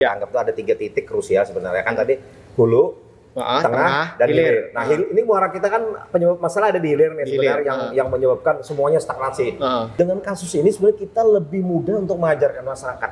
Ya, anggap tuh ada 3 titik krusial sebenarnya kan tadi hulu, tengah dan hilir. Nah, ini muara kita kan penyebab masalah ada di hilir nih sebenarnya yang menyebabkan semuanya stagnasi. Dengan kasus ini sebenarnya kita lebih mudah untuk mengajarkan masyarakat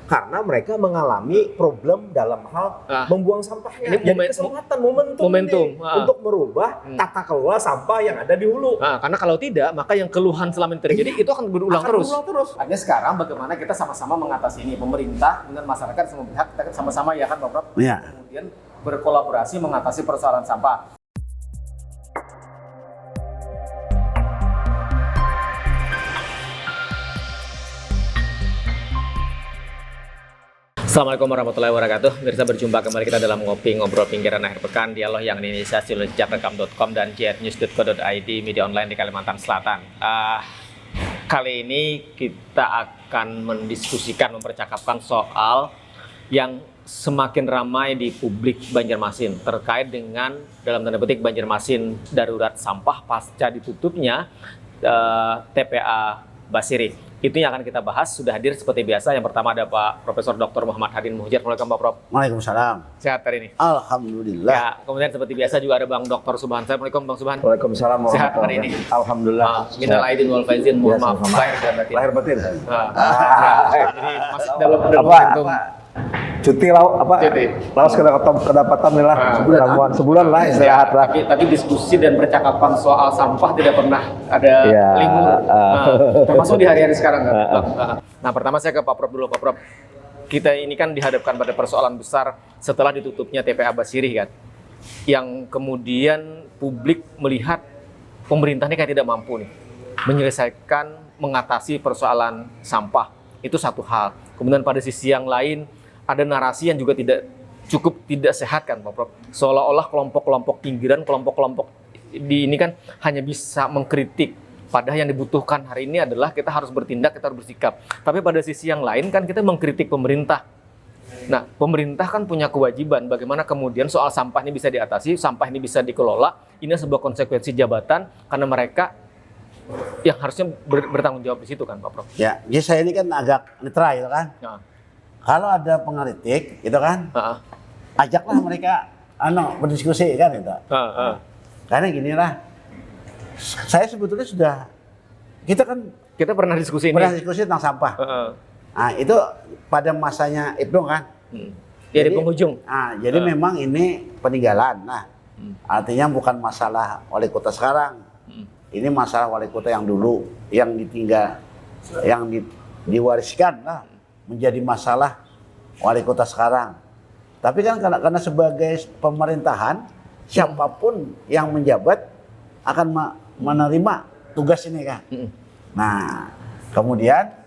karena mereka mengalami problem dalam hal membuang sampahnya. Jadi kesempatan momentum untuk merubah tata kelola sampah yang ada di hulu. Karena kalau tidak, maka yang keluhan selama ini terjadi itu akan berulang terus. Hanya sekarang bagaimana kita sama-sama mengatasi ini, pemerintah dengan masyarakat semua pihak kita sama-sama ya kan Pak Prof. Ya. Kemudian berkolaborasi mengatasi persoalan sampah. Assalamualaikum warahmatullahi wabarakatuh. Bisa berjumpa kembali kita dalam ngobrol pinggiran akhir pekan, dialog yang diinisiasi oleh jejakrekam.com dan jrnews.co.id, media online di Kalimantan Selatan. Kali ini kita akan mendiskusikan, mempercakapkan soal yang semakin ramai di publik Banjarmasin terkait dengan dalam tanda petik Banjarmasin darurat sampah pasca ditutupnya TPA Basiri. Itu yang akan kita bahas. Sudah hadir seperti biasa. Yang pertama ada Pak Profesor Dr. Muhammad Hadin Muhajir. Assalamualaikum Pak Prof. Waalaikumsalam. Sehat hari ini? Alhamdulillah. Ya, kemudian seperti biasa juga ada Bang Dr. Subhan. Assalamualkum Bang Subhan. Waalaikumsalam. Sehat hari ini? Alhamdulillah. Minal aidin wal faizin, mohon maaf lahir dan batin. Lahir batin. Jadi masuk dalam momentum Cuti laos kedapatan lah sebulan lah istirahat lah. Tapi diskusi dan percakapan soal sampah tidak pernah ada libur. Termasuk di hari-hari sekarang kan. Nah, pertama saya ke Pak Prof dulu, Pak Prof. Kita ini kan dihadapkan pada persoalan besar setelah ditutupnya TPA Basiri kan. Yang kemudian publik melihat pemerintah ini kayak tidak mampu nih menyelesaikan, mengatasi persoalan sampah. Itu satu hal. Kemudian pada sisi yang lain ada narasi yang juga tidak sehat kan Pak Prof. Seolah-olah kelompok-kelompok pinggiran, kelompok-kelompok di ini kan hanya bisa mengkritik. Padahal yang dibutuhkan hari ini adalah kita harus bertindak, kita harus bersikap. Tapi pada sisi yang lain kan kita mengkritik pemerintah. Nah, pemerintah kan punya kewajiban bagaimana kemudian soal sampah ini bisa diatasi, sampah ini bisa dikelola. Ini sebuah konsekuensi jabatan karena mereka yang harusnya bertanggung jawab di situ kan Pak Prof. Ya, jadi saya ini kan agak netral gitu kan. Kalau ada pengkritik, gitu kan, ajaklah mereka berdiskusi kan gitu. Karena gini lah, saya sebetulnya kita pernah diskusi tentang sampah. Nah, itu pada masanya Ibnu kan. Jadi penghujung. Jadi memang ini peninggalan. Nah, artinya bukan masalah wali kota sekarang. Ini masalah wali kota yang dulu, yang ditinggal, yang diwariskan lah. Menjadi masalah wali kota sekarang. Tapi kan karena sebagai pemerintahan, siapapun yang menjabat akan menerima tugas ini kan. Nah, kemudian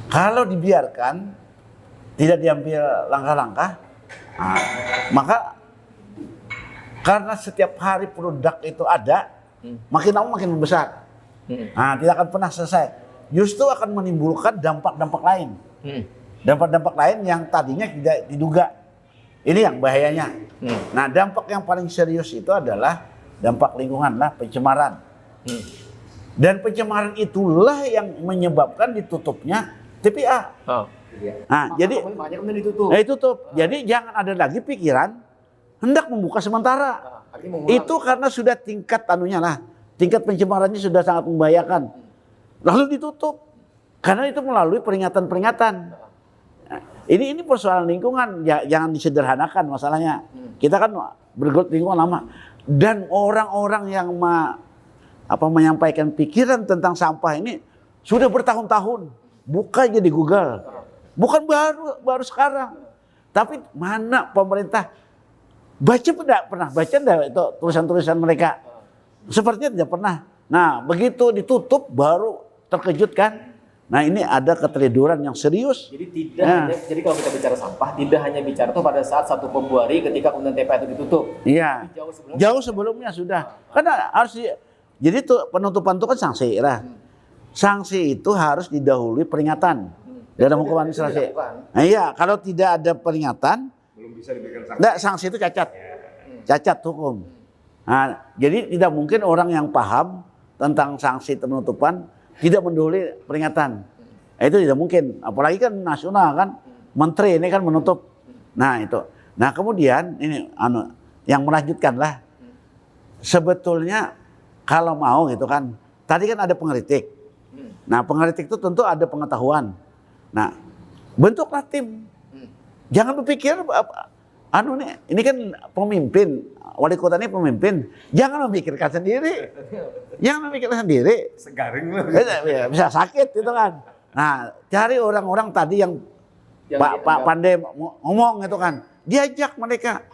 kalau dibiarkan, tidak diambil langkah-langkah, maka karena setiap hari produk itu ada, makin lama makin membesar. Tidak akan pernah selesai. Justru akan menimbulkan dampak-dampak lain. Dampak-dampak lain yang tadinya tidak diduga. Ini yang bahayanya. Nah, dampak yang paling serius itu adalah dampak lingkungan lah, pencemaran. Dan pencemaran itulah yang menyebabkan ditutupnya TPA. Nah, jadi ditutup. Jadi jangan ada lagi pikiran hendak membuka sementara. Itu karena sudah tingkat tingkat pencemarannya sudah sangat membahayakan. Lalu ditutup karena itu melalui peringatan-peringatan. Nah, ini persoalan lingkungan, jangan disederhanakan masalahnya. Kita kan bergelut lingkungan lama dan orang-orang yang menyampaikan pikiran tentang sampah ini sudah bertahun-tahun. Buka aja di Google, bukan baru sekarang. Tapi mana pemerintah pernah baca enggak itu tulisan-tulisan mereka? Sepertinya tidak pernah. Nah, begitu ditutup baru terkejut kan? Nah, ini ada keteledoran yang serius. Jadi jadi kalau kita bicara sampah, tidak hanya bicara itu pada saat 1 Februari ketika kemudian TPA itu ditutup. Iya. Jauh sebelumnya sudah. Karena harus jadi tuh penutupan itu kan sanksi lah. Sanksi itu harus didahului peringatan dalam hukum administrasi. Nah, iya, kalau tidak ada peringatan, belum bisa diberikan sanksi. Nah, sanksi itu cacat. Cacat hukum. Nah, jadi tidak mungkin orang yang paham tentang sanksi penutupan tidak mendahului peringatan. Itu tidak mungkin. Apalagi kan nasional kan. menteri ini kan menutup. Nah itu. Nah kemudian ini yang melanjutkan lah. Sebetulnya kalau mau gitu kan, tadi kan ada pengkritik. Nah pengkritik itu tentu ada pengetahuan. Nah bentuklah tim. Jangan berpikir ini kan pemimpin, wali kota ini pemimpin. Jangan memikirkan sendiri. Segaring loh. Bisa sakit gitu kan. Nah, cari orang-orang tadi yang Pak pandai ngomong gitu kan. Diajak mereka.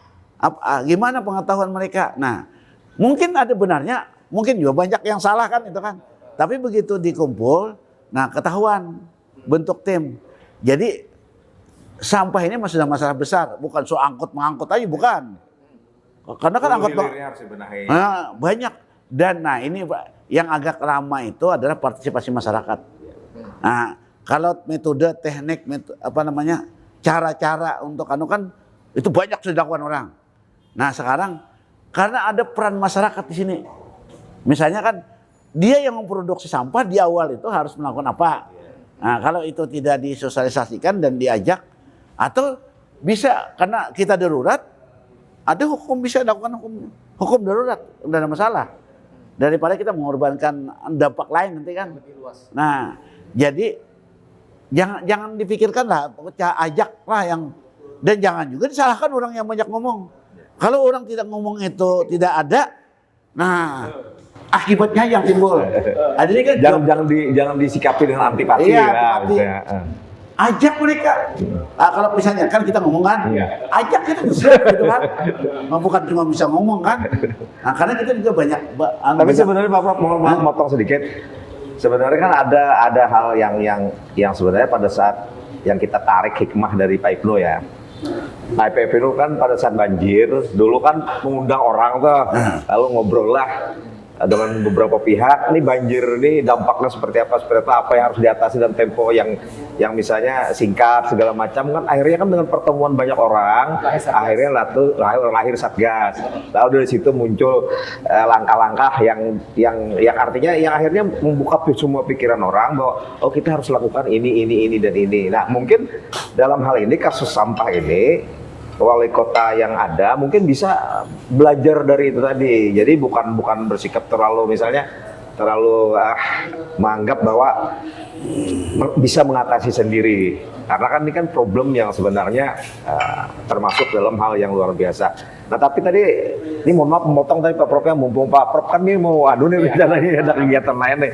Gimana pengetahuan mereka. Nah, mungkin ada benarnya, mungkin juga banyak yang salah kan itu kan. Tapi begitu dikumpul, nah ketahuan bentuk tim. Jadi sampah ini sudah masalah besar, bukan soal angkut-mengangkut aja, bukan. Karena kan angkut banyak. Dan nah ini yang agak lama itu adalah partisipasi masyarakat. Nah, kalau metode, teknik, cara-cara untuk kan itu banyak sudah dilakukan orang. Nah sekarang karena ada peran masyarakat di sini. Misalnya kan dia yang memproduksi sampah di awal itu harus melakukan apa. Nah kalau itu tidak disosialisasikan dan diajak, atau bisa karena kita darurat, ada hukum bisa dilakukan hukum darurat, tidak ada masalah. Daripada kita mengorbankan dampak lain nanti kan. Nah, jadi jangan dipikirkan lah, ajaklah yang, dan jangan juga disalahkan orang yang banyak ngomong. Kalau orang tidak ngomong itu tidak ada, nah akibatnya yang timbul. Jadi kan jangan disikapi dengan antipati. Iya, antipati. Ajak mereka. Kalau misalnya kan kita ngomong kan, ajak kita gitu kan. Bukan cuma bisa ngomong kan. Nah, karena kita juga banyak. Tapi sebenarnya Pak Prof, mohon motong sedikit. Sebenarnya kan ada hal yang sebenarnya pada saat yang kita tarik hikmah dari Pak Ibnu ya. Pak Ibnu kan pada saat banjir dulu kan mengundang orang tuh, lalu ngobrol lah dengan beberapa pihak, ini banjir ini dampaknya seperti apa yang harus diatasi dan tempo yang misalnya singkat segala macam kan. Akhirnya kan dengan pertemuan banyak orang akhirnya lahir Satgas. Lalu dari situ muncul langkah-langkah yang artinya yang akhirnya membuka semua pikiran orang bahwa oh kita harus lakukan ini dan ini. Nah mungkin dalam hal ini kasus sampah ini wali kota yang ada mungkin bisa belajar dari itu tadi. Jadi bukan bersikap terlalu menganggap bahwa bisa mengatasi sendiri. Karena kan ini kan problem yang sebenarnya termasuk dalam hal yang luar biasa. Nah tapi tadi ini mohon maaf memotong tadi Pak Prof ya, mumpung Pak Prof kan ini mau ada kegiatan lain nih.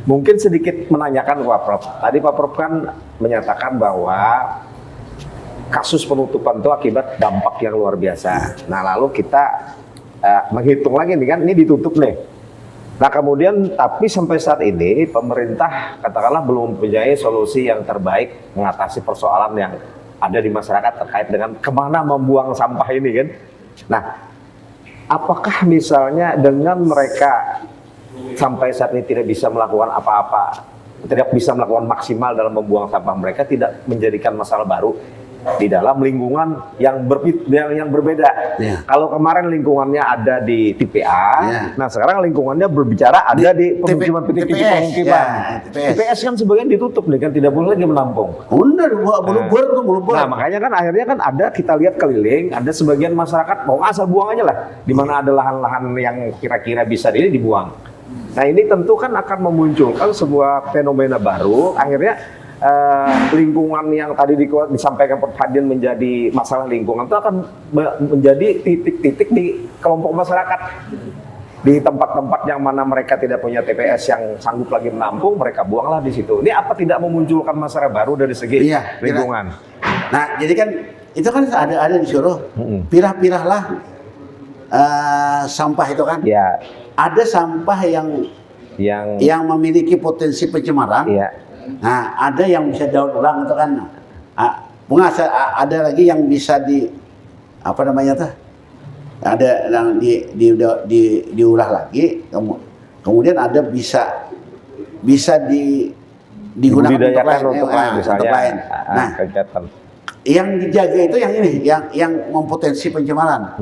Mungkin sedikit menanyakan ke Pak Prof. Tadi Pak Prof kan menyatakan bahwa kasus penutupan itu akibat dampak yang luar biasa. Nah lalu kita menghitung lagi nih kan, ini ditutup nih. Nah kemudian tapi sampai saat ini pemerintah katakanlah belum mempunyai solusi yang terbaik mengatasi persoalan yang ada di masyarakat terkait dengan kemana membuang sampah ini kan. Nah apakah misalnya dengan mereka sampai saat ini tidak bisa melakukan apa-apa, tidak bisa melakukan maksimal dalam membuang sampah, mereka tidak menjadikan masalah baru di dalam lingkungan yang berbeda. Kalau kemarin lingkungannya ada di TPA, nah sekarang lingkungannya berbicara ada di pemukiman pemukiman. TPS kan sebagian ditutup nih kan, tidak boleh lagi menampung. Nah makanya kan akhirnya kan ada, kita lihat keliling, ada sebagian masyarakat mau asal buang aja lah, di mana ada lahan-lahan yang kira-kira bisa dibuang. Nah ini tentu kan akan memunculkan sebuah fenomena baru, akhirnya lingkungan yang tadi disampaikan Prof Hadin menjadi masalah lingkungan itu akan menjadi titik-titik di kelompok masyarakat. Di tempat-tempat yang mana mereka tidak punya TPS yang sanggup lagi menampung, mereka buanglah di situ. Ini apa tidak memunculkan masalah baru dari segi lingkungan? Nah, jadi kan itu kan ada disuruh pirah-pirahlah sampah itu kan. Ya. Ada sampah yang memiliki potensi pencemaran. Ya. Nah, ada yang bisa daur ulang itu kan. Ada lagi yang bisa ada yang diulah lagi. Kemudian ada bisa digunakan untuk lain. Nah, yang dijaga itu yang ini, yang mempotensi pencemaran.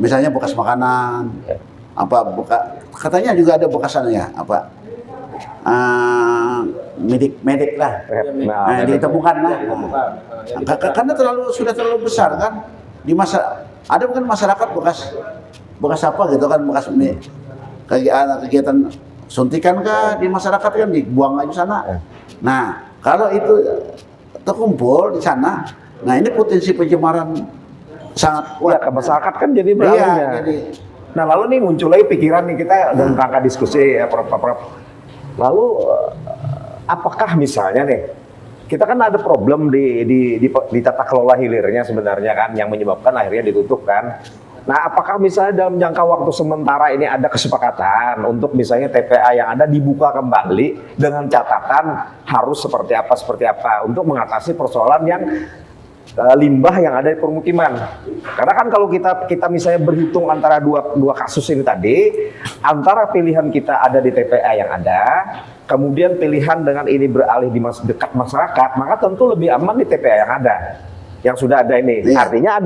Misalnya bekas makanan, katanya juga ada bekasannya, medik lah. Ditemukan lah. Karena sudah terlalu besar kan di masa ada mungkin masyarakat bekas apa gitu kan, bekas kegiatan suntikan kah di masyarakat kan dibuang aja sana. Nah, kalau itu terkumpul di sana, nah ini potensi pencemaran sangat kuat. Ya, ke masyarakat kan jadi beralihnya. Nah, lalu nih muncul lagi pikiran nih kita dalam rangka diskusi ya, Prof. Lalu apakah misalnya nih kita kan ada problem di tata kelola hilirnya sebenarnya kan yang menyebabkan akhirnya ditutup kan. Nah, apakah misalnya dalam jangka waktu sementara ini ada kesepakatan untuk misalnya TPA yang ada dibuka kembali dengan catatan harus seperti apa untuk mengatasi persoalan yang limbah yang ada di permukiman. Karena kan kalau kita misalnya berhitung antara dua kasus ini tadi, antara pilihan kita ada di TPA yang ada, kemudian pilihan dengan ini beralih di dekat masyarakat, maka tentu lebih aman di TPA yang ada. Yang sudah ada ini, artinya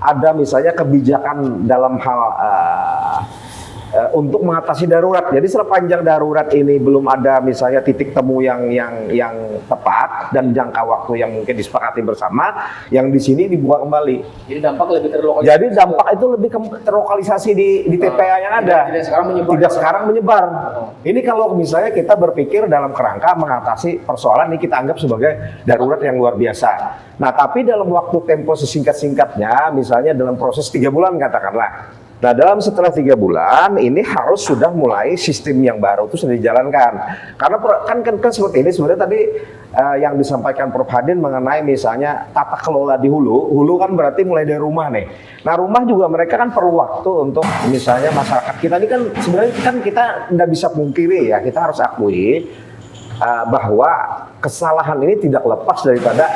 ada misalnya kebijakan dalam hal untuk mengatasi darurat. Jadi sepanjang darurat ini belum ada misalnya titik temu yang tepat dan jangka waktu yang mungkin disepakati bersama, yang di sini dibuka kembali. Jadi dampak lebih terlokalisasi. Jadi dampak itu lebih terlokalisasi di TPA yang ada. Tidak sekarang menyebar. Ini kalau misalnya kita berpikir dalam kerangka mengatasi persoalan ini kita anggap sebagai darurat yang luar biasa. Nah, tapi dalam waktu tempo sesingkat-singkatnya, misalnya dalam proses 3 bulan katakanlah. Nah, setelah 3 bulan ini harus sudah mulai sistem yang baru itu sudah dijalankan. Karena kan seperti ini sebenarnya tadi yang disampaikan Prof. Hadin mengenai misalnya tata kelola di hulu kan berarti mulai dari rumah nih. Nah, rumah juga mereka kan perlu waktu untuk misalnya masyarakat kita ini kan sebenarnya kan kita nggak bisa pungkiri ya, kita harus akui bahwa kesalahan ini tidak lepas daripada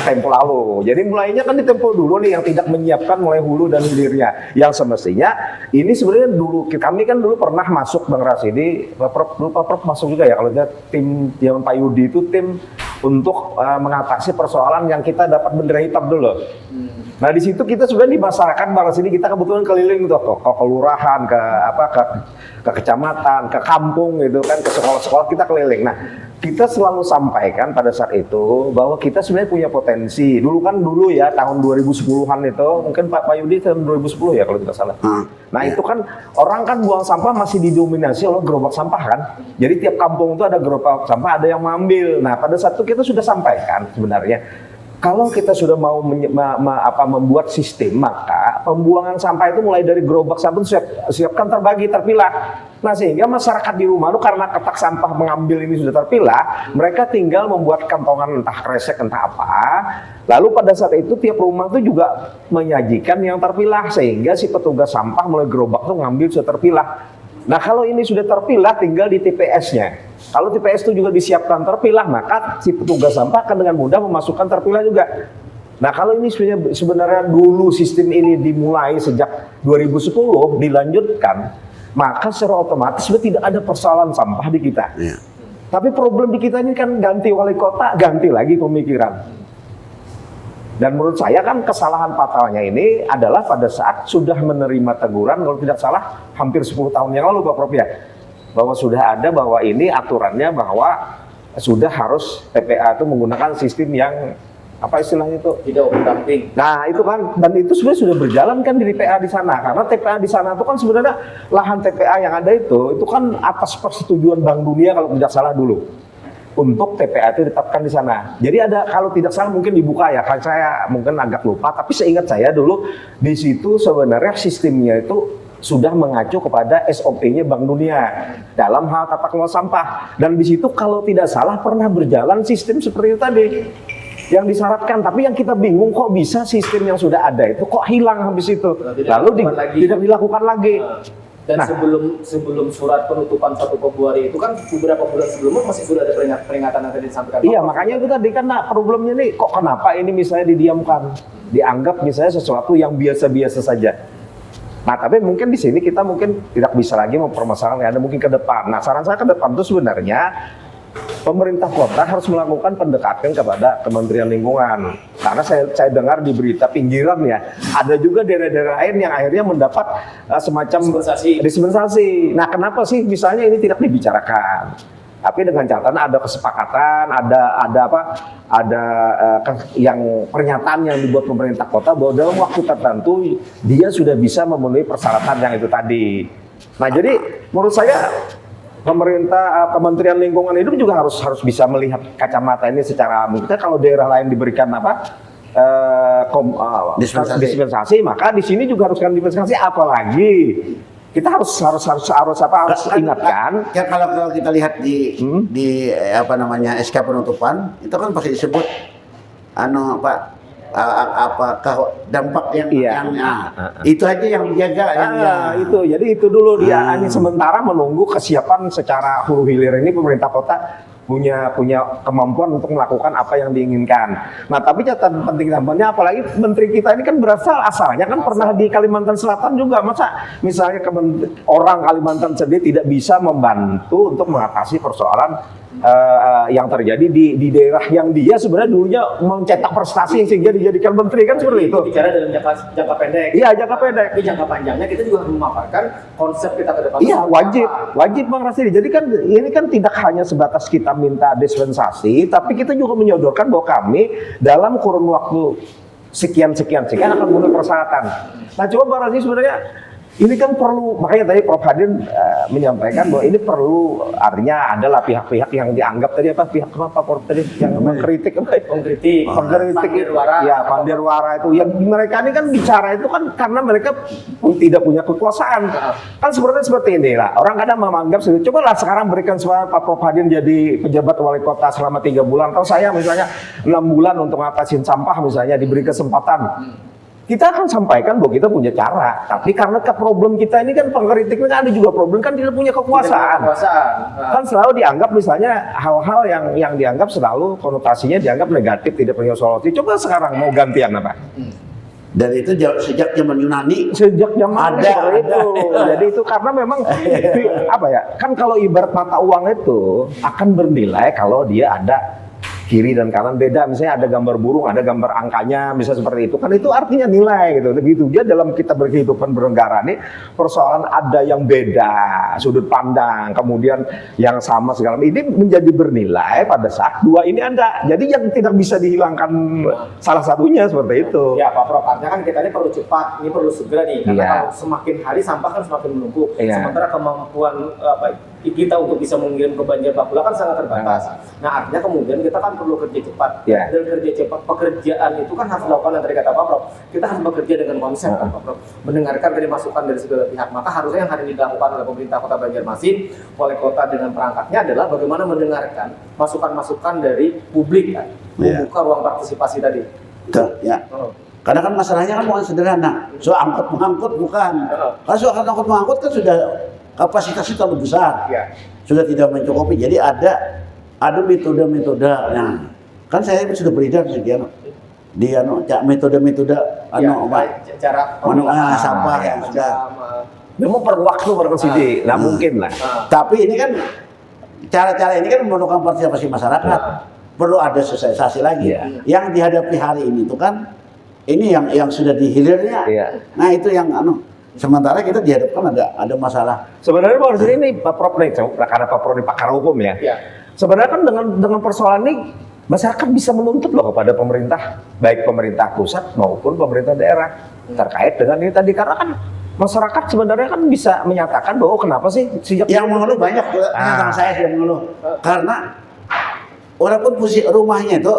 tempo lalu. Jadi mulainya kan di tempo dulu nih yang tidak menyiapkan mulai hulu dan hilirnya. Yang semestinya ini sebenarnya dulu kami kan dulu pernah masuk Bang Rasidi, Prof masuk juga ya kalau dia tim yang Pak Yudi itu tim untuk mengatasi persoalan yang kita dapat bendera hitam dulu. Nah, di situ kita sebenarnya di masyarakat Bang Rasidi kita kebetulan keliling tuh ke kelurahan, ke kecamatan, ke kampung gitu kan, ke sekolah-sekolah kita keliling. Nah, kita selalu sampaikan pada saat itu bahwa kita sebenarnya punya potensi. Dulu ya tahun 2010-an itu, mungkin Pak Yudi tahun 2010 ya kalau tidak salah. Nah, itu kan orang kan buang sampah masih didominasi oleh gerobak sampah kan. Jadi tiap kampung itu ada gerobak sampah, ada yang mengambil. Nah, pada saat itu kita sudah sampaikan sebenarnya kalau kita sudah mau membuat sistem, maka pembuangan sampah itu mulai dari gerobak sampah siapkan terbagi, terpilah. Nah, sehingga masyarakat di rumah itu karena kotak sampah mengambil ini sudah terpilah, mereka tinggal membuat kantongan entah kresek entah apa. Lalu pada saat itu tiap rumah itu juga menyajikan yang terpilah sehingga si petugas sampah mulai gerobak itu ngambil sudah terpilah. Nah, kalau ini sudah terpilah tinggal di TPS-nya. Kalau TPS itu juga disiapkan terpilah, maka si petugas sampah akan dengan mudah memasukkan terpilah juga. Nah, kalau ini sebenarnya dulu sistem ini dimulai sejak 2010 dilanjutkan, maka secara otomatis sudah tidak ada persoalan sampah di kita. Tapi problem di kita ini kan ganti wali kota, ganti lagi pemikiran. Dan menurut saya kan kesalahan fatalnya ini adalah pada saat sudah menerima teguran, kalau tidak salah hampir 10 tahun yang lalu Pak Prof ya, bahwa sudah ada bahwa ini aturannya bahwa sudah harus TPA itu menggunakan sistem yang apa istilahnya itu? Tidak overdumping. Nah, itu kan, dan itu sebenarnya sudah berjalan kan di TPA di sana, karena TPA di sana itu kan sebenarnya lahan TPA yang ada itu kan atas persetujuan Bank Dunia kalau tidak salah dulu. Untuk TPA itu ditetapkan di sana. Jadi ada kalau tidak salah mungkin dibuka ya, kan saya mungkin agak lupa, tapi seingat saya dulu di situ sebenarnya sistemnya itu sudah mengacu kepada SOP-nya Bank Dunia dalam hal tata kelola sampah. Dan di situ kalau tidak salah pernah berjalan sistem seperti itu tadi yang disyaratkan, tapi yang kita bingung kok bisa sistem yang sudah ada itu kok hilang habis itu, lalu tidak dilakukan lagi. Dan sebelum surat penutupan 1 Februari itu kan beberapa bulan sebelumnya masih sudah ada peringatan yang tadi disampaikan. Iya, makanya itu tadi kan problemnya nih kok kenapa ini misalnya didiamkan, dianggap misalnya sesuatu yang biasa-biasa saja. Nah, tapi mungkin di sini kita mungkin tidak bisa lagi mempermasalahkan, ada mungkin ke depan. Nah, saran saya ke depan itu sebenarnya pemerintah kota harus melakukan pendekatan kepada Kementerian Lingkungan. Karena saya dengar di berita pinggiran ya, ada juga daerah-daerah lain yang akhirnya mendapat semacam dispensasi. Nah, kenapa sih misalnya ini tidak dibicarakan? Tapi dengan catatan ada kesepakatan, ada yang pernyataan yang dibuat pemerintah kota bahwa dalam waktu tertentu dia sudah bisa memenuhi persyaratan yang itu tadi. Nah, jadi menurut saya pemerintah, Kementerian Lingkungan Hidup juga harus bisa melihat kacamata ini secara mungkin kalau daerah lain diberikan dispensasi, maka di sini juga harus kan dispensasi, apalagi kita harus ingatkan. Ya, kalau kita lihat di SK penutupan itu kan pasti disebut apakah dampak yang itu aja yang dijaga itu. Jadi itu dulu dia ini sementara menunggu kesiapan secara hulu hilir ini pemerintah kota punya kemampuan untuk melakukan apa yang diinginkan. Nah, tapi catatan penting tampaknya apalagi menteri kita ini kan asalnya kan pernah di Kalimantan Selatan juga. Masa misalnya orang Kalimantan sendiri tidak bisa membantu untuk mengatasi persoalan yang terjadi di daerah yang dia sebenarnya dulunya mencetak prestasi sehingga dijadikan menteri, kan seperti itu. Bicara dalam jangka pendek. Iya, jangka pendek. Tapi jangka panjangnya kita juga harus memaparkan konsep kita ke depan. Iya, wajib Bang Rasidi. Jadi kan ini kan tidak hanya sebatas kita minta dispensasi, tapi kita juga menyodorkan bahwa kami dalam kurun waktu sekian akan memenuhi persyaratan. Nah, coba Bang Rasidi sebenarnya ini kan perlu, makanya tadi Prof Hadin menyampaikan bahwa ini perlu, artinya adalah pihak-pihak yang dianggap tadi pihak Prof tadi yang mengkritik ya Pandirwara itu, yang mereka ini kan bicara itu kan karena mereka tidak punya kekuasaan. Kan seperti ini lah, orang kadang menganggap coba lah sekarang berikan suara Pak Prof Hadin jadi pejabat wali kota selama 3 bulan, atau saya misalnya 6 bulan untuk ngatasin sampah misalnya, diberi kesempatan. Kita akan sampaikan bahwa kita punya cara, tapi karena problem kita ini kan pengkritiknya kan ada juga problem kan tidak punya kekuasaan. Kan selalu dianggap misalnya hal-hal yang dianggap selalu konotasinya dianggap negatif, tidak punya solusi. Coba sekarang mau gantian apa? Dan itu sejak zaman Yunani. Sejak zaman ada itu. Jadi itu karena memang kan kalau ibarat mata uang itu akan bernilai kalau dia ada kiri dan kanan beda, misalnya ada gambar burung, ada gambar angkanya, misalnya seperti itu, kan itu artinya nilai gitu. Begitu dia dalam kita berkehidupan bernegara nih, persoalan ada yang beda sudut pandang, kemudian yang sama segala macam, ini menjadi bernilai pada saat dua ini ada. Jadi yang tidak bisa dihilangkan salah satunya seperti itu. Ya Pak Prof, artinya kan kita ini perlu cepat, ini perlu segera nih, karena kalau semakin hari sampah kan semakin menumpuk, sementara kemampuan kita untuk bisa mengirim ke Banjar Bakula kan sangat terbatas. Nah, artinya kemudian kita kan perlu kerja cepat. Dan kerja cepat, pekerjaan itu kan harus dilakukan dari kata Pak Prof. Kita harus bekerja dengan konsep Pak Prof. Mendengarkan dari masukan dari segala pihak. Maka harusnya yang hari ini dilakukan oleh pemerintah Kota Banjarmasin, wali kota dengan perangkatnya adalah bagaimana mendengarkan masukan-masukan dari publik kan. Membuka ruang partisipasi tadi. Ya. Karena kan masalahnya kan bukan sederhana. Soal angkut-mengangkut bukan. Kalau soal angkut-mengangkut kan sudah kapasitasnya terlalu besar, sudah tidak mencukupi. Jadi ada metode-metode. Nah, kan saya sudah beredar di metode-metode cara sampah yang sudah. Memang perlu waktu berkonsidi, nggak mungkin lah. Tapi ini kan cara-cara ini kan memerlukan partisipasi masyarakat. Perlu ada sosialisasi lagi. Yang dihadapi hari ini itu kan ini yang sudah di hilirnya. Nah itu yang sementara kita dihadapkan ada masalah. Sebenarnya Pak Rusdi ini Pak Prof nih, karena Pak Prof ini pakar hukum ya. Sebenarnya kan dengan persoalan ini masyarakat bisa menuntut loh kepada pemerintah, baik pemerintah pusat maupun pemerintah daerah terkait dengan ini tadi, karena kan masyarakat sebenarnya kan bisa menyatakan bahwa kenapa sih sejak yang mengeluh banyak, sama saya sudah mengeluh karena walaupun posisi rumahnya itu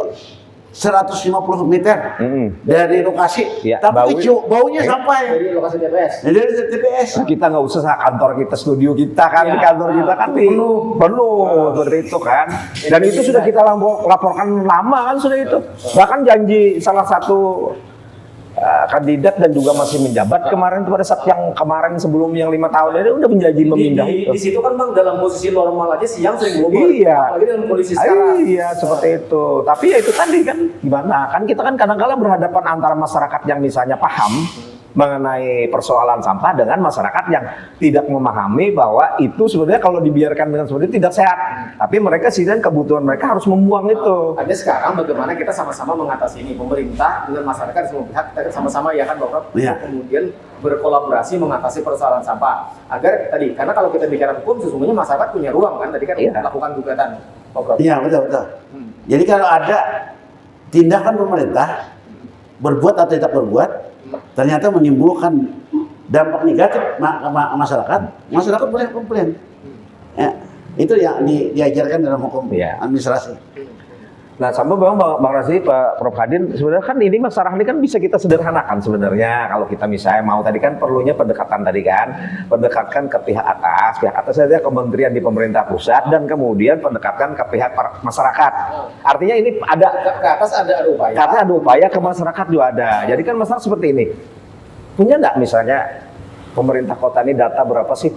150 meter dari lokasi, tapi baunya sampai dari lokasi TPS. Dari TPS. Nah, kita nggak usah kantor kita, studio kita kan, di kantor kita kan penuh seperti itu kan. Dan itu sudah kita laporkan lama kan sudah itu. Bahkan janji salah satu kandidat dan juga masih menjabat kemarin itu pada saat yang kemarin sebelum yang 5 tahun ini udah menjanji memindah itu. Di situ kan Bang dalam posisi normal aja siang sering ngomong. Apalagi dalam kondisi sekarang. Iya, seperti itu. Tapi ya itu tadi kan gimana? Kan kita kan kadang-kadang berhadapan antara masyarakat yang misalnya paham mengenai persoalan sampah dengan masyarakat yang tidak memahami bahwa itu sebenarnya kalau dibiarkan dengan seperti itu tidak sehat. Tapi mereka sedang kebutuhan mereka harus membuang itu. Ada sekarang bagaimana kita sama-sama mengatasi ini, pemerintah dengan masyarakat semua pihak kita sama-sama ya kan Bapak, kemudian berkolaborasi mengatasi persoalan sampah agar tadi, karena kalau kita bicara hukum sesungguhnya masyarakat punya ruang kan tadi kan melakukan gugatan Bapak. Iya betul. Jadi kalau ada tindakan pemerintah berbuat atau tidak berbuat ternyata menimbulkan dampak negatif masyarakat boleh komplain. Ya, itu yang diajarkan dalam hukum administrasi. Nah, sama Bang Rasidi, Pak Prof Hadin, sebenarnya kan ini masalah ini kan bisa kita sederhanakan sebenarnya. Kalau kita misalnya mau tadi kan perlunya pendekatan pendekatkan ke pihak atas saja kementerian di pemerintah pusat dan kemudian pendekatkan ke pihak masyarakat. Artinya ini ada ke atas ada upaya. Karena ada upaya ke masyarakat juga ada. Jadi kan masalah seperti ini. Punya nggak misalnya pemerintah kota ini data berapa sih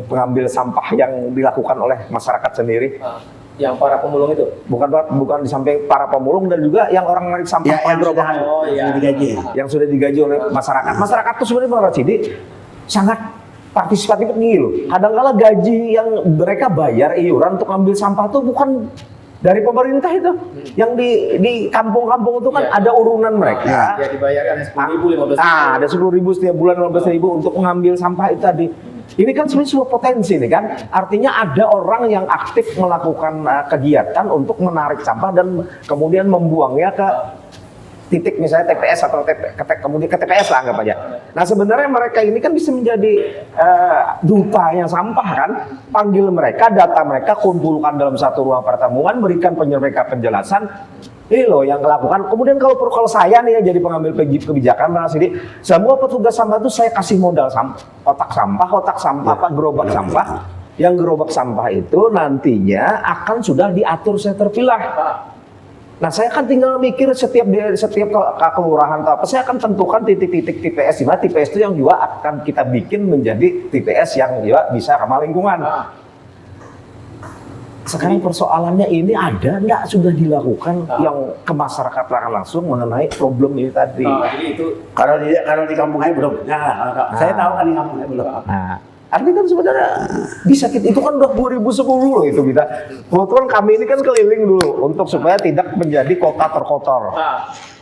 pengambil sampah yang dilakukan oleh masyarakat sendiri? Yang para pemulung itu? Bukan di samping para pemulung dan juga yang orang narik sampah yang sudah digaji oleh masyarakat. Masyarakat itu sebenarnya Bang Rasidi sangat partisipatif tinggi loh. Kadang-kala gaji yang mereka bayar iuran untuk ambil sampah itu bukan dari pemerintah itu. Yang di kampung-kampung itu kan ada urunan mereka. Ya dibayarkan 10.000, 15.000. Ada 10.000 setiap bulan, 15.000 untuk mengambil sampah itu tadi. Ini kan sebenarnya sebuah potensi nih kan, artinya ada orang yang aktif melakukan kegiatan untuk menarik sampah dan kemudian membuangnya ke titik misalnya TPS atau kemudian ke TPS lah anggap aja. Nah sebenarnya mereka ini kan bisa menjadi dutanya sampah kan, panggil mereka, data mereka kumpulkan dalam satu ruang pertemuan, berikan mereka penjelasan. Ini loh yang dilakukan. Kemudian kalau saya nih yang jadi pengambil kebijakan, Mas Rasidi, semua petugas sampah itu saya kasih modal kotak sampah, gerobak sampah. Yang gerobak sampah itu nantinya akan sudah diatur saya terpilah. Nah saya kan tinggal mikir setiap kelurahan atau apa, saya akan tentukan titik-titik TPS, di mana TPS itu yang juga akan kita bikin menjadi TPS yang juga bisa ramah lingkungan. Sekarang persoalannya ini ada nggak sudah dilakukan yang ke masyarakat langsung mengenai problem ini tadi? Jadi itu kalau di kampung saya belum. Saya tahu kan di kampung saya belum. Artinya kan sebenarnya bisa itu kan udah 2010 loh itu kita. Kebetulan kami ini kan keliling dulu untuk supaya tidak menjadi kota terkotor.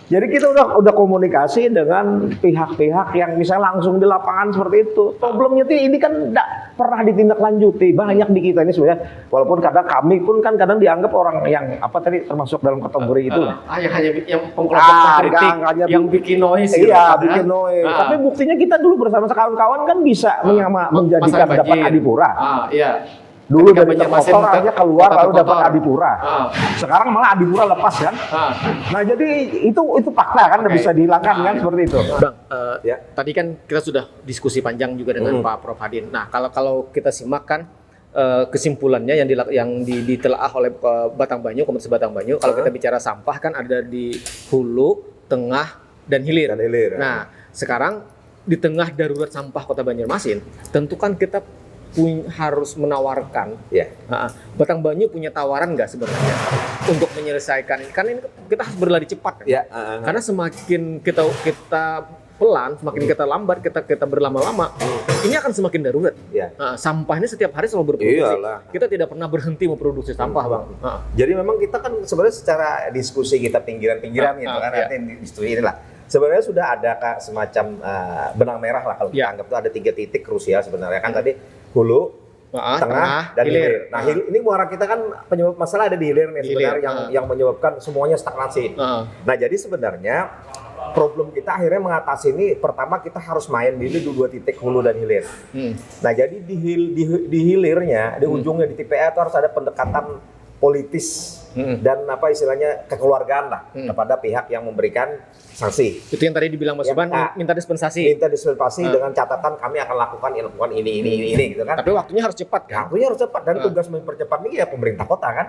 Jadi kita udah komunikasi dengan pihak-pihak yang misalnya langsung di lapangan seperti itu. Problemnya tuh ini kan tidak pernah ditindaklanjuti. Banyak di kita ini sebenarnya. Walaupun kadang kami pun kan kadang dianggap orang yang apa tadi termasuk dalam kategori itu. Hanya yang pengkelompok kritik, yang bikin noise. Iya, bikin noise. Tapi buktinya kita dulu bersama kawan-kawan kan bisa menjadikan dapat adipura. Dulu dari terkotor aja keluar lalu dapat adipura. Sekarang malah adipura lepas kan. Nah jadi itu fakta kan bisa dihilangkan kan seperti itu. Bang, tadi kan kita sudah diskusi panjang juga dengan Pak Prof Hadin. Nah kalau kita simak kan kesimpulannya yang ditelaah oleh Battambang, Komisi Battambang. Kalau kita bicara sampah kan ada di hulu, tengah, dan hilir. Nah sekarang di tengah darurat sampah Kota Banjarmasin, tentu kan kita harus menawarkan. Battambang punya tawaran nggak sebenarnya untuk menyelesaikan ini? Karena ini kita harus berlari cepat kan? Karena semakin kita pelan, semakin kita lambat, kita berlama-lama, ini akan semakin darurat. Sampah ini setiap hari selalu berproduksi. Kita tidak pernah berhenti memproduksi sampah, Bang. Jadi memang kita kan sebenarnya secara diskusi kita pinggiran-pinggiran gitu kan, diskusi inilah. Sebenarnya sudah ada semacam benang merah lah kalau kita anggap itu ada 3 titik krusial sebenarnya kan tadi hulu, tengah, dan hilir. Nah ini muara kita kan penyebab masalah ada di hilir nih sebenarnya yang menyebabkan semuanya stagnasi. Nah jadi sebenarnya problem kita akhirnya mengatasi ini pertama kita harus main di 2 titik hulu dan hilir. Nah jadi di hilirnya, di ujungnya di TPA itu harus ada pendekatan politis dan apa istilahnya kekeluargaan lah kepada pihak yang memberikan sanksi. Itu yang tadi dibilang Mas Iban, minta dispensasi. Minta dispensasi dengan catatan kami akan lakukan ini gitu kan. Tapi waktunya harus cepat kan? Waktunya harus cepat dan tugas mempercepat ini ya pemerintah kota kan.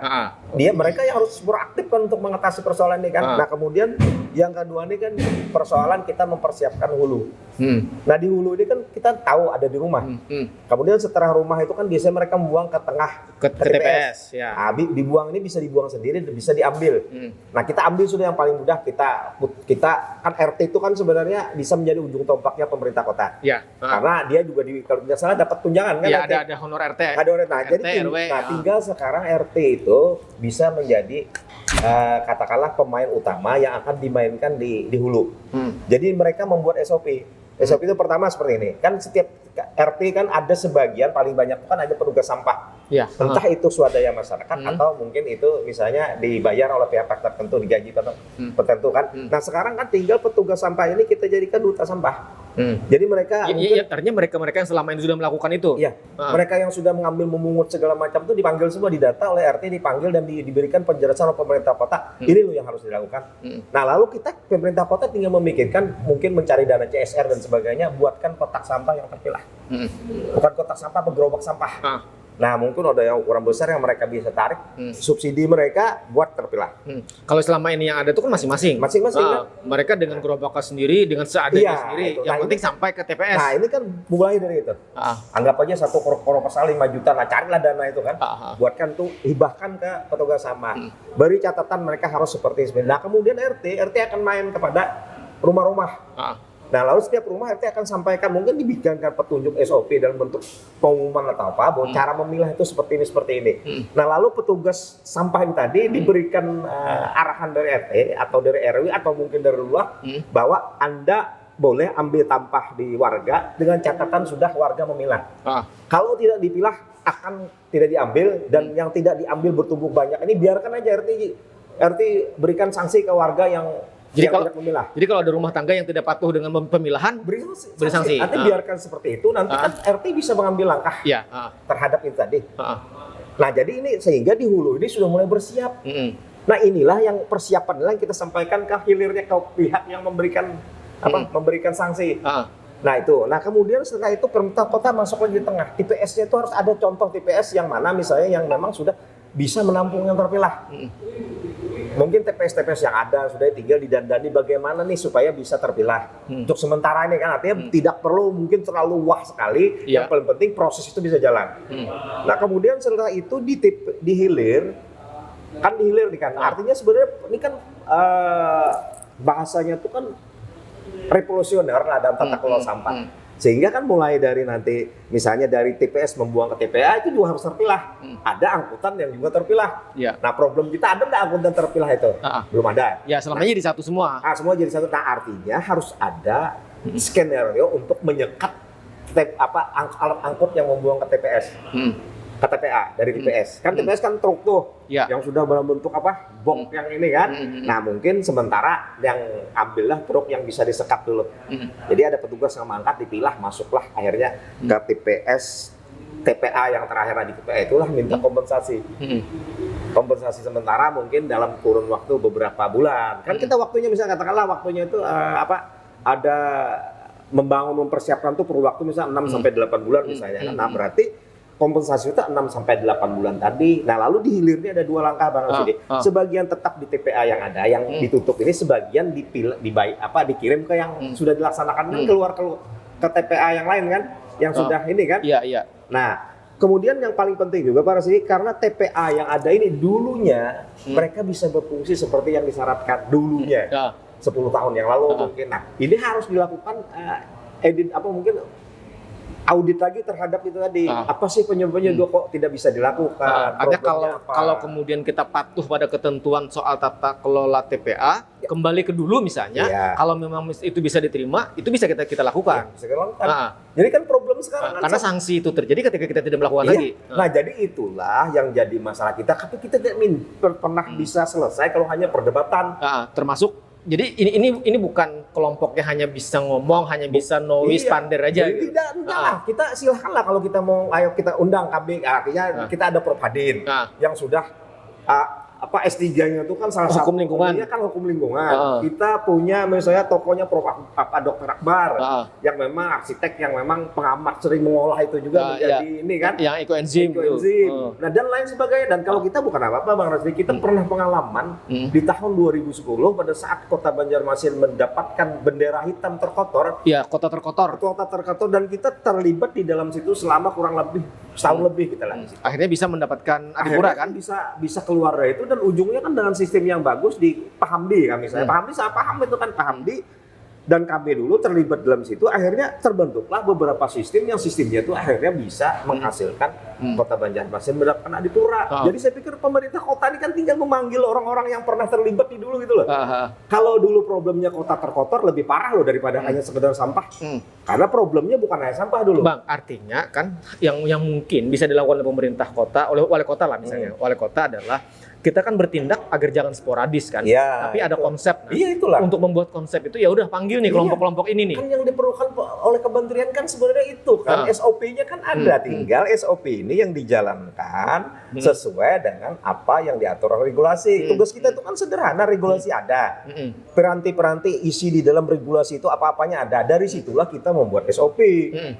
Mereka yang harus beraktif kan untuk mengatasi persoalan ini kan. Nah kemudian yang kedua ini kan persoalan kita mempersiapkan hulu. Nah di hulu ini kan kita tahu ada di rumah. Kemudian setelah rumah itu kan biasanya mereka membuang ke tengah ke TPS. Dibuang ini bisa dibuang sendiri bisa diambil. Nah, kita ambil sudah yang paling mudah, kita kan RT itu kan sebenarnya bisa menjadi ujung tombaknya pemerintah kota. Ya. Karena dia juga kalau tidak salah dapat tunjangan kan. Iya, RT. ada honor RT. Ada honor. Nah, RT, jadi RW, tinggal sekarang RT itu bisa menjadi katakanlah pemain utama yang akan dimainkan di hulu. Jadi mereka membuat SOP. SOP itu pertama seperti ini. Kan setiap RT kan ada sebagian, paling banyak kan ada petugas sampah. Ya. Entah itu swadaya masyarakat atau mungkin itu misalnya dibayar oleh pihak tertentu, digaji tertentu kan. Nah, sekarang kan tinggal petugas sampah ini kita jadikan duta sampah. Jadi mereka artinya mereka yang selama ini sudah melakukan itu. Iya. Mereka yang sudah mengambil memungut segala macam itu dipanggil semua, didata oleh RT, dipanggil dan diberikan penjelasan oleh pemerintah kota. Ini loh yang harus dilakukan. Nah, lalu kita pemerintah kota tinggal memikirkan mungkin mencari dana CSR dan sebagainya, buatkan kotak sampah yang terpilah. Bukan kotak sampah, gerobak sampah. Nah, mungkin ada yang ukuran besar yang mereka bisa tarik, subsidi mereka buat terpilah. Kalau selama ini yang ada itu kan masing-masing. Masing-masing kan? Mereka dengan gerobaknya sendiri, dengan seadanya sendiri. Itu. Yang penting sampai ke TPS. Nah, ini kan mulai dari itu. Anggap aja satu proposal 5 juta, nah carilah dana itu kan. Buatkan tuh, hibahkan ke petugas sampah. Beri catatan mereka harus seperti ini. Nah, kemudian RT akan main kepada rumah-rumah. Nah, lalu setiap rumah RT akan sampaikan, mungkin dibikinkan petunjuk SOP dalam bentuk pengumuman atau apa, bahwa cara memilah itu seperti ini. Nah, lalu petugas sampah yang tadi diberikan arahan dari RT atau dari RW atau mungkin dari luar, bahwa Anda boleh ambil sampah di warga dengan catatan sudah warga memilah. Kalau tidak dipilah akan tidak diambil, dan yang tidak diambil bertumpuk banyak. Ini biarkan aja RT berikan sanksi ke warga yang tidak memilah. Jadi kalau ada rumah tangga yang tidak patuh dengan pemilahan, beri sanksi. Nanti biarkan seperti itu, nanti kan RT bisa mengambil langkah terhadap itu tadi. Nah, jadi ini sehingga di hulu ini sudah mulai bersiap. Nah, inilah yang persiapan yang kita sampaikan ke hilirnya ke pihak yang memberikan memberikan sanksi. Nah, itu. Nah, kemudian setelah itu pemerintah kota masuk lagi di tengah. TPS-nya itu harus ada contoh TPS yang mana misalnya yang memang sudah bisa menampung yang terpilah. Mungkin TPS-TPS yang ada sudah tinggal didandani bagaimana nih supaya bisa terpilah. Untuk sementara ini kan artinya tidak perlu mungkin terlalu wah sekali. Yang paling penting proses itu bisa jalan. Nah, kemudian setelah itu dihilir nih kan. Artinya sebenarnya ini kan bahasanya itu kan revolusioner lah dalam tata kelola sampah. Sehingga kan mulai dari nanti misalnya dari TPS membuang ke TPA itu juga harus terpilah. Ada angkutan yang juga terpilah. Nah, problem kita ada nggak angkutan terpilah itu? Belum ada. Ya, selama ini jadi satu semua. Semua jadi satu. Nah, artinya harus ada skenario untuk menyekat alat angkut yang membuang ke TPS. Ke TPA dari TPS. Kan TPS kan truk tuh yang sudah dalam bentuk box yang ini kan. Nah, mungkin sementara yang ambillah truk yang bisa disekap dulu. Jadi ada petugas yang mengangkat, dipilah, masuklah akhirnya ke TPS TPA yang terakhir di TPA itulah minta kompensasi. Kompensasi sementara mungkin dalam kurun waktu beberapa bulan. Kan kita waktunya misalnya katakanlah waktunya itu ada mempersiapkan tuh perlu waktu misalnya 6 sampai 8 bulan misalnya. Nah, berarti kompensasi itu 6 sampai 8 bulan tadi. Nah, lalu di hilirnya ada 2 langkah Bang Rosidi. Sebagian tetap di TPA yang ada, yang ditutup ini sebagian dikirim ke yang sudah dilaksanakan kan keluar ke TPA yang lain kan, yang sudah ini kan. Iya. Nah, kemudian yang paling penting juga Bang Rosidi, karena TPA yang ada ini dulunya mereka bisa berfungsi seperti yang disyaratkan dulunya. 10 tahun yang lalu mungkin. Nah, ini harus dilakukan mungkin audit lagi terhadap itu tadi. Apa sih penyebabnya kok tidak bisa dilakukan? Ada kalau kemudian kita patuh pada ketentuan soal tata kelola TPA, kembali ke dulu misalnya, kalau memang itu bisa diterima, itu bisa kita lakukan. Bisa kita lakukan. Jadi kan problem sekarang karena sanksi itu terjadi ketika kita tidak melakukan lagi. Nah, jadi itulah yang jadi masalah kita. Tapi kita tidak pernah bisa selesai kalau hanya perdebatan. Termasuk jadi ini bukan kelompoknya hanya bisa ngomong, hanya bisa noise pander aja. Jadi tidak, kita silakanlah kalau kita mau, ayo kita undang KB, artinya kita ada Prof Hadin yang sudah S3-nya itu kan salah satu hukum lingkungan. Dia kan hukum lingkungan. Kita punya misalnya tokonya Dr. Akbar yang memang arsitek yang memang pengamat sering mengolah itu juga menjadi ini kan yang ekoenzim. Nah, dan lain sebagainya. Dan kalau kita bukan apa-apa Bang Rasdi, kita pernah pengalaman di tahun 2010 pada saat Kota Banjarmasin mendapatkan bendera hitam terkotor. Iya, kota terkotor. Kota terkotor, dan kita terlibat di dalam situ selama kurang lebih setahun lebih kita lah. Akhirnya bisa mendapatkan adipura kan? Bisa keluar dari itu. dan ujungnya kan dengan sistem yang bagus di Pahamdi kan misalnya. Pahamdi saya paham itu kan Pahamdi dan kami dulu terlibat dalam situ, akhirnya terbentuklah beberapa sistem yang sistemnya itu akhirnya bisa menghasilkan Kota Banjarmasin mendapatkan adipura. Jadi saya pikir pemerintah kota ini kan tinggal memanggil orang-orang yang pernah terlibat di dulu gitu loh. Kalau dulu problemnya kota terkotor lebih parah loh daripada hanya sekedar sampah. Karena problemnya bukan hanya sampah dulu. Bang, artinya kan yang mungkin bisa dilakukan oleh pemerintah kota, oleh wali kota lah misalnya. Wali kota adalah kita kan bertindak agar jangan sporadis kan. Tapi ada konsep. Itulah. Untuk membuat konsep itu ya udah panggil nih kelompok-kelompok ini nih. Kan yang diperlukan oleh kementerian kan sebenarnya itu kan SOP-nya kan ada, tinggal SOP ini yang dijalankan sesuai dengan apa yang diatur oleh regulasi. Tugas kita itu kan sederhana, regulasi ada. Peranti-peranti isi di dalam regulasi itu apa-apanya ada. Dari situlah kita membuat SOP.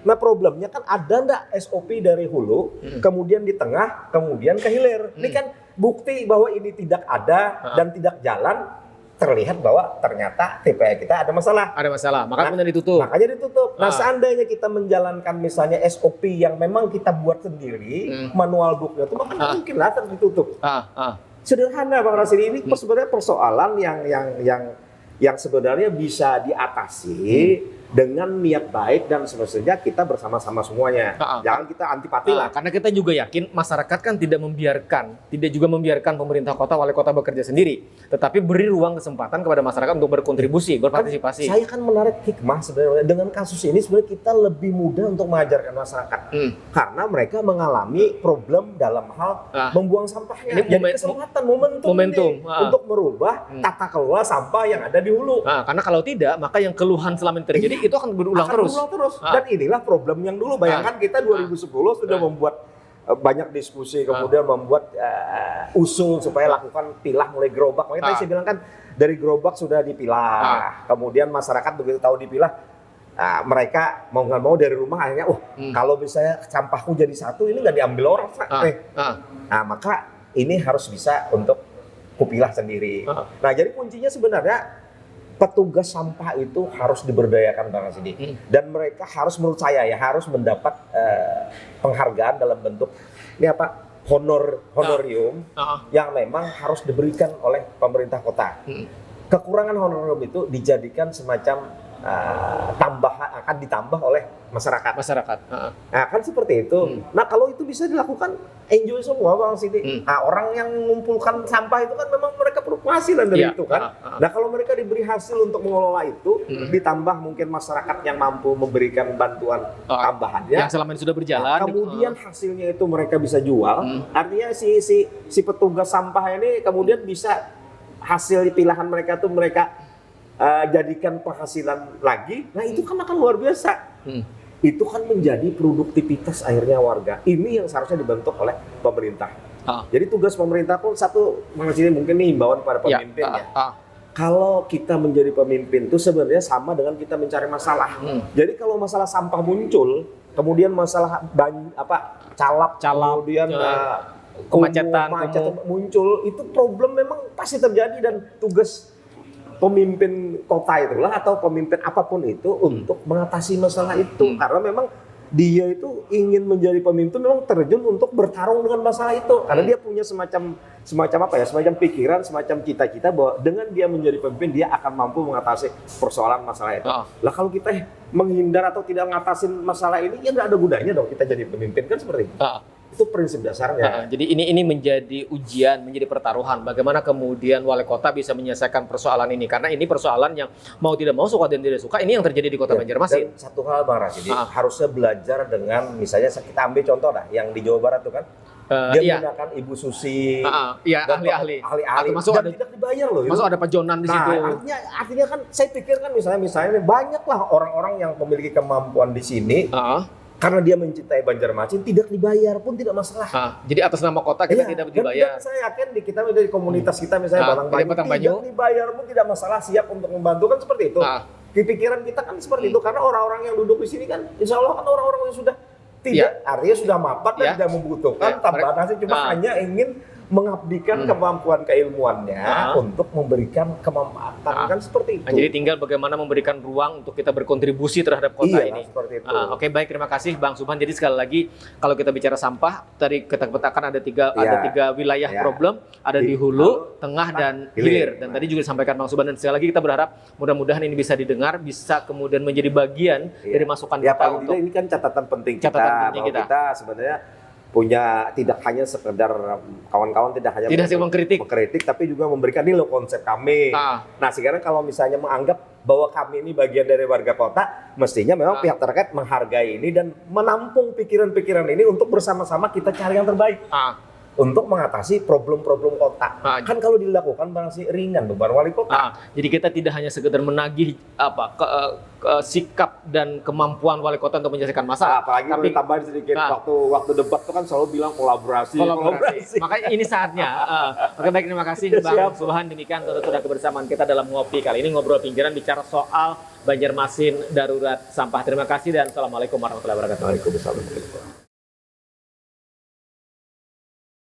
Nah, problemnya kan ada enggak SOP dari hulu, kemudian di tengah, kemudian ke hilir. Ini kan bukti bahwa ini tidak ada dan tidak jalan, terlihat bahwa ternyata TPA kita ada masalah. Ada masalah, makanya ditutup. Makanya ditutup. Nah, seandainya kita menjalankan misalnya SOP yang memang kita buat sendiri, manual booknya itu maka mungkin lah ditutup. Sederhana Bang Rasidi, ini sebenarnya persoalan yang sebenarnya bisa diatasi dengan niat baik dan semestinya kita bersama-sama semuanya. Jangan kita antipati lah. Karena kita juga yakin masyarakat kan tidak juga membiarkan pemerintah kota, wali kota bekerja sendiri, tetapi beri ruang kesempatan kepada masyarakat untuk berkontribusi, berpartisipasi. Saya kan menarik hikmah sebenarnya dengan kasus ini, sebenarnya kita lebih mudah untuk mengajarkan masyarakat karena mereka mengalami problem dalam hal membuang sampahnya. Jadi kesempatan, momentum untuk merubah tata kelola sampah yang ada di hulu. Karena kalau tidak, maka yang keluhan selama ini terjadi itu akan berulang terus. Dan inilah problem yang dulu. Bayangkan kita 2010 sudah membuat banyak diskusi, kemudian membuat usul supaya lakukan pilah mulai gerobak. Makanya tadi saya bilang kan dari gerobak sudah dipilah. Kemudian masyarakat begitu tahu dipilah, mereka mau nggak mau dari rumah akhirnya, kalau misalnya sampahku jadi satu, ini nggak diambil orang. Nah, maka ini harus bisa untuk kupilah sendiri. Nah, jadi kuncinya sebenarnya petugas sampah itu harus diberdayakan Bang Rasidi. Dan mereka harus, menurut saya ya, harus mendapat penghargaan dalam bentuk ini apa? Honorium yang memang harus diberikan oleh pemerintah kota. Kekurangan honorium itu dijadikan semacam akan ditambah oleh masyarakat. Nah, kan seperti itu. Nah, kalau itu bisa dilakukan, enjoy semua Bang Sidi. Orang yang mengumpulkan sampah itu kan memang mereka perlu penghasilan dari itu kan. Nah, kalau mereka diberi hasil untuk mengelola itu, ditambah mungkin masyarakat yang mampu memberikan bantuan tambahannya yang selama ini sudah berjalan. Kemudian hasilnya itu mereka bisa jual. Artinya si petugas sampah ini kemudian bisa hasil pilahan mereka tuh mereka jadikan penghasilan lagi. Nah, itu kan akan luar biasa. Itu kan menjadi produktivitas akhirnya warga. Ini yang seharusnya dibentuk oleh pemerintah. Jadi tugas pemerintah pun satu, mungkin nih himbauan pada pemimpin ya. Kalau kita menjadi pemimpin itu sebenarnya sama dengan kita mencari masalah. Jadi kalau masalah sampah muncul, kemudian masalah calap, kemudian kemacetan muncul, itu problem memang pasti terjadi dan tugas pemimpin kota itulah atau pemimpin apapun itu untuk mengatasi masalah itu. Karena memang dia itu ingin menjadi pemimpin, memang terjun untuk bertarung dengan masalah itu. Karena dia punya semacam pikiran, semacam cita-cita bahwa dengan dia menjadi pemimpin dia akan mampu mengatasi persoalan masalah itu. Lah kalau kita menghindar atau tidak ngatasin masalah ini, ya nggak ada gunanya dong kita jadi pemimpin, kan seperti itu. Itu prinsip dasarnya. Jadi ini menjadi ujian, menjadi pertaruhan. Bagaimana kemudian wali kota bisa menyelesaikan persoalan ini? Karena ini persoalan yang mau tidak mau, suka dan tidak suka, ini yang terjadi di Kota Banjarmasin. Dan satu hal Bang Rasidi, harusnya belajar dengan, misalnya kita ambil contoh dah, yang di Jawa Barat tuh kan, dia menggunakan Ibu Susi, ahli-ahli, dan tidak dibayar loh. Masuk ada Pak Jonan di situ. Artinya kan, saya pikir kan misalnya banyaklah orang-orang yang memiliki kemampuan di sini. Karena dia mencintai Banjarmasin, tidak dibayar pun tidak masalah. Jadi atas nama kota kita tidak dibayar. Dan saya yakin di kita dari komunitas kita misalnya Batang Banyu, tidak dibayar pun tidak masalah, siap untuk membantu, kan seperti itu. Di pikiran kita kan seperti itu, karena orang-orang yang duduk di sini kan insya Allah kan orang-orang yang sudah tidak, artinya sudah mapan dan tidak membutuhkan tambahan hasil, cuma hanya ingin mengabdikan kemampuan keilmuannya untuk memberikan kemanfaatan, kan seperti itu. Nah, jadi tinggal bagaimana memberikan ruang untuk kita berkontribusi terhadap kota ini. Seperti itu. Oke, baik, terima kasih Bang Subhan. Jadi sekali lagi kalau kita bicara sampah, tadi kita petakan ada tiga wilayah problem, ada di hulu, tengah dan hilir. Dan tadi juga disampaikan Bang Subhan, dan sekali lagi kita berharap mudah-mudahan ini bisa didengar, bisa kemudian menjadi bagian dari masukan kita untuk ini kan catatan penting kita sebenarnya punya, tidak hanya sekedar kawan-kawan tidak hanya mengkritik, tapi juga memberikan ini loh konsep kami. Nah sekarang kalau misalnya menganggap bahwa kami ini bagian dari warga kota, mestinya memang pihak terkait menghargai ini dan menampung pikiran-pikiran ini untuk bersama-sama kita cari yang terbaik. Untuk mengatasi problem-problem kota. Kan kalau dilakukan barangkali ringan beban wali kota. Jadi kita tidak hanya sekedar menagih sikap dan kemampuan wali kota untuk menyelesaikan masalah. Apalagi tapi tambahin sedikit, waktu debat itu kan selalu bilang kolaborasi. Makanya ini saatnya. Oke, baik, terima kasih Bang Subhan. Demikian sudah kebersamaan kita dalam ngopi kali ini, ngobrol pinggiran bicara soal Banjarmasin darurat sampah. Terima kasih dan assalamualaikum warahmatullahi wabarakatuh. Waalaikumsalam.